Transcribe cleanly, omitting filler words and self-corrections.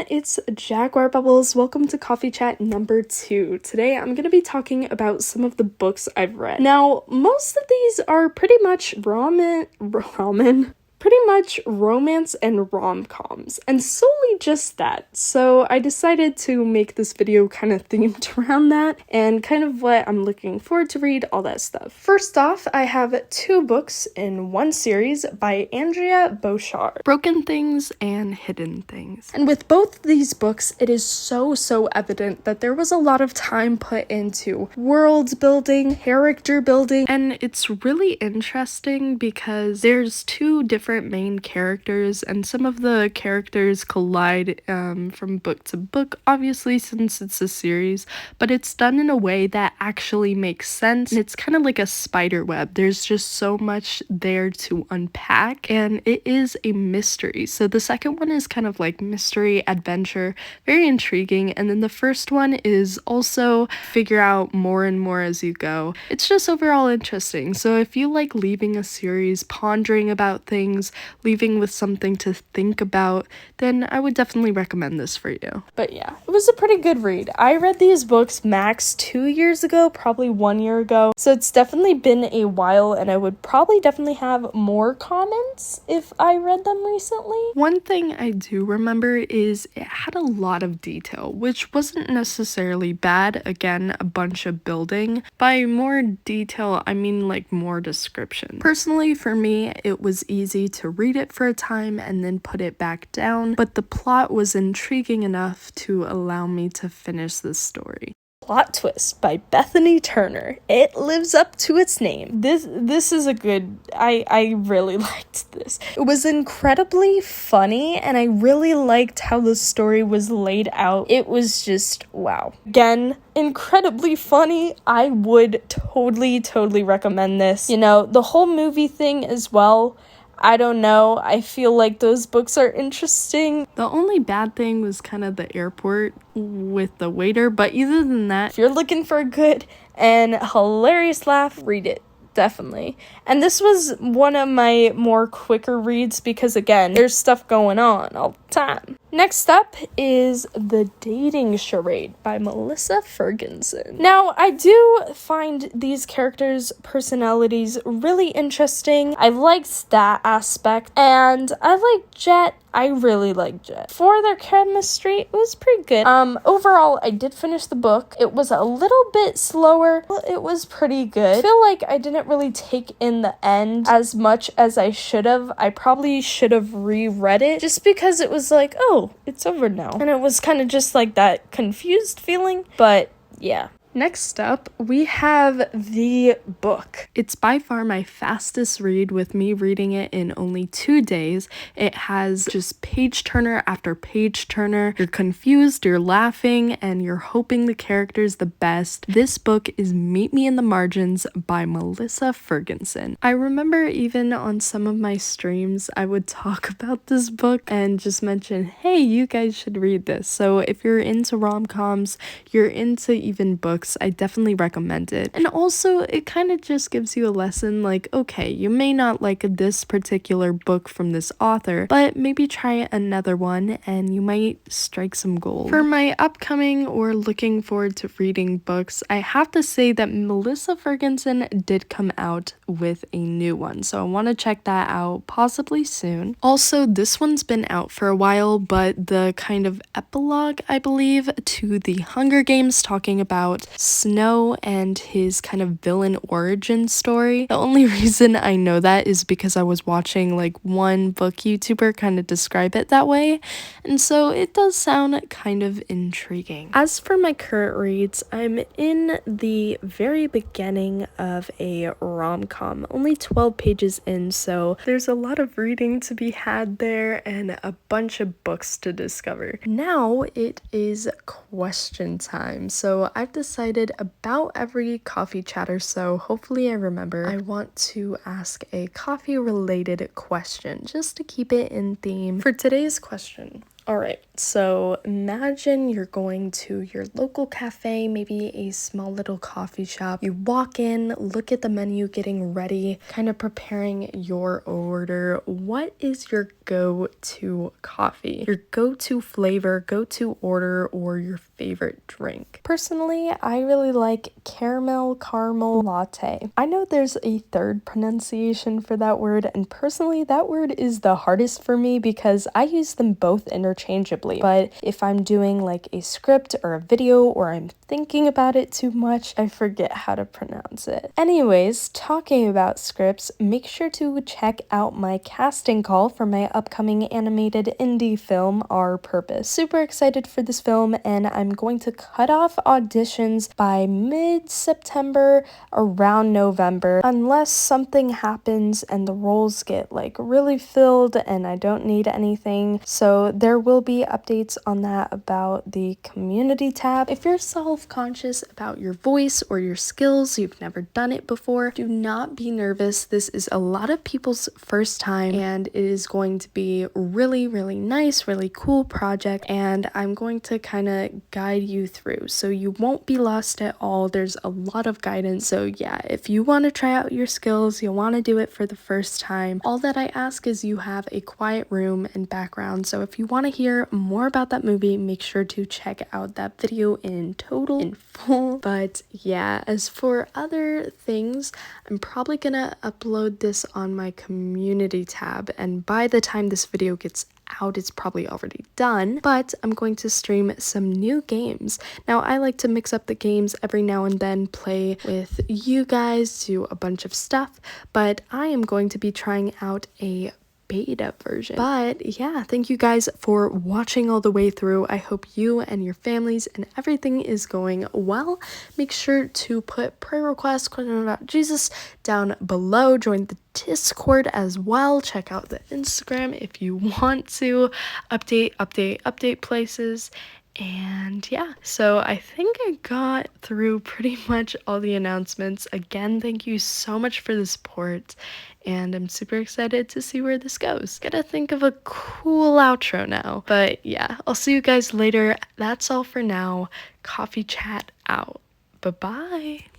it's Jaguar Bubbles. Welcome to Coffee Chat number 2. Today I'm going to be talking about some of the books I've read. Now, most of these are pretty much romance and rom-coms, and solely just that. So I decided to make this video kind of themed around that and kind of what I'm looking forward to read, all that stuff. First off, I have 2 books in one series by Andrea Bouchard, Broken Things and Hidden Things. And with both these books, it is so evident that there was a lot of time put into world building, character building, and it's really interesting because there's 2 different main characters, and some of the characters collide from book to book, obviously, since it's a series, but it's done in a way that actually makes sense, and it's kind of like a spider web. There's just so much there to unpack, and it is a mystery. So the second one is kind of like mystery, adventure, very intriguing, and then the first one is also figure out more and more as you go. It's just overall interesting. So if you like leaving a series, pondering about things, leaving with something to think about, then I would definitely recommend this for you. But yeah, it was a pretty good read. I read these books max 2 years ago, probably 1 year ago, so it's definitely been a while, and I would probably definitely have more comments if I read them recently. One thing I do remember is it had a lot of detail, which wasn't necessarily bad. Again, a bunch of building. By more detail, I mean like more description. Personally, for me, it was easy to read it for a time and then put it back down, but the plot was intriguing enough to allow me to finish this story. Plot Twist by Bethany Turner. It lives up to its name. This is a good, I really liked this. It was incredibly funny, and I really liked how the story was laid out. It was just, wow. Again, incredibly funny. I would totally recommend this. You know, the whole movie thing as well, I don't know. I feel like those books are interesting. The only bad thing was kind of the airport with the waiter, but other than that, if you're looking for a good and hilarious laugh, read it. Definitely. And this was one of my more quicker reads because, again, there's stuff going on all the time. Next up is The Dating Charade by Melissa Ferguson. Now, I do find these characters' personalities really interesting. I liked that aspect, and I like Jet. I really like Jet. For their chemistry, it was pretty good. Overall, I did finish the book. It was a little bit slower, but it was pretty good. I feel like I didn't really take in the end as much as I should have. I probably should have reread it just because it was like, oh, it's over now. And it was kind of just like that confused feeling, but yeah. Next up, we have the book. It's by far my fastest read, with me reading it in only 2 days. It has just page turner after page turner. You're confused, you're laughing, and you're hoping the character's the best. This book is Meet Me in the Margins by Melissa Ferguson. I remember even on some of my streams, I would talk about this book and just mention, hey, you guys should read this. So if you're into rom-coms, you're into even books, I definitely recommend it. And also, it kind of just gives you a lesson like, okay, you may not like this particular book from this author, but maybe try another one and you might strike some gold. For my upcoming or looking forward to reading books, I have to say that Melissa Ferguson did come out with a new one, so I want to check that out possibly soon. Also, this one's been out for a while, but the kind of epilogue, I believe, to the Hunger Games, talking about Snow and his kind of villain origin story. The only reason I know that is because I was watching like one book YouTuber kind of describe it that way, and so it does sound kind of intriguing. As for my current reads, I'm in the very beginning of a rom-com, only 12 pages in, so there's a lot of reading to be had there and a bunch of books to discover. Now it is question time, so I've decided about every coffee chat or so, hopefully I remember, I want to ask a coffee related question just to keep it in theme. For today's question, Alright, so imagine you're going to your local cafe, maybe a small little coffee shop. You walk in, look at the menu, getting ready, kind of preparing your order. What is your go-to coffee? Your go-to flavor, go-to order, or your favorite drink? Personally, I really like caramel latte. I know there's a third pronunciation for that word, and personally, that word is the hardest for me because I use them both interchangeably. But if I'm doing like a script or a video or I'm thinking about it too much, I forget how to pronounce it. Anyways, talking about scripts, make sure to check out my casting call for my upcoming animated indie film, Our Purpose. Super excited for this film, and I'm going to cut off auditions by mid-September, around November, unless something happens and the roles get like really filled and I don't need anything. So there will be updates on that about the community tab. If you're self-conscious about your voice or your skills, you've never done it before, do not be nervous. This is a lot of people's first time, and it is going to be really, really nice, really cool project, and I'm going to kind of guide you through so you won't be lost at all. There's a lot of guidance. So yeah, if you want to try out your skills, you want to do it for the first time, all that I ask is you have a quiet room and background. So if you want to hear more about that movie, make sure to check out that video in full. But yeah, as for other things, I'm probably gonna upload this on my community tab, and by the time this video gets out, it's probably already done, but I'm going to stream some new games. Now, I like to mix up the games every now and then, play with you guys, do a bunch of stuff, but I am going to be trying out a beta version. But yeah, thank you guys for watching all the way through. I hope you and your families and everything is going well. Make sure to put prayer requests, questions about Jesus down below. Join the Discord as well. Check out the Instagram if you want to update places. And yeah, so I think I got through pretty much all the announcements. Again, thank you so much for the support, and I'm super excited to see where this goes. Gotta think of a cool outro now. But yeah, I'll see you guys later. That's all for now. Coffee chat out. Bye-bye.